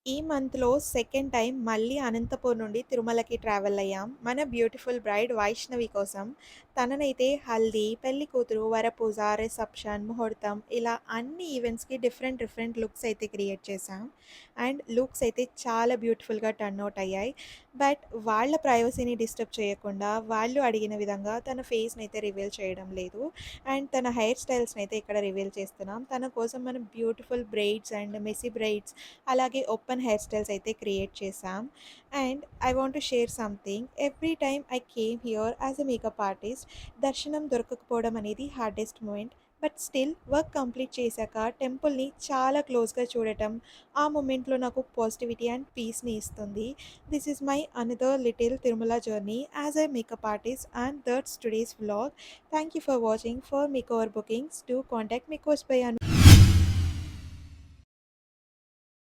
ఈ మంత్‌లో second time మళ్ళీ అనంతపూర్ నుండి తిరుమలకి ట్రావెల్ అయ్యాం. మన బ్యూటిఫుల్ బ్రైడ్ వైష్ణవి కోసం. తననైతే హల్దీ, పెళ్లి కూతురు, వరపూజ, రిసెప్షన్, ముహూర్తం ఇలా అన్ని ఈవెంట్స్‌కి డిఫరెంట్ డిఫరెంట్ లుక్స్ అయితే క్రియేట్ చేశాం. అండ్ లుక్స్ అయితే చాలా బ్యూటిఫుల్‌గా టర్న్ అవుట్ అయ్యాయి. బట్ వాళ్ళ ప్రైవసీని డిస్టర్బ్ చేయకుండా వాళ్ళు అడిగిన విధంగా తన ఫేస్‌నైతే రివీల్ చేయడం లేదు. అండ్ తన హెయిర్ స్టైల్స్‌నైతే ఇక్కడ రివీల్ చేస్తున్నాం. తన కోసం మనం beautiful braids and messy braids అలాగే ఓపెన్ హెయిర్ స్టైల్స్ అయితే క్రియేట్ చేశాం. And I want to share something. Every time I came here as a makeup artist, దర్శనం దొరకకపోవడం అనేది hardest moment. But still work complete చేశాక టెంపుల్ని చాలా క్లోజ్గా చూడటం, ఆ మూమెంట్లో నాకు పాజిటివిటీ అండ్ పీస్ని ఇస్తుంది. This is my another little Tirumala journey as a makeup artist and that's today's vlog. Thank you for watching. For make over bookings, do contact me coach by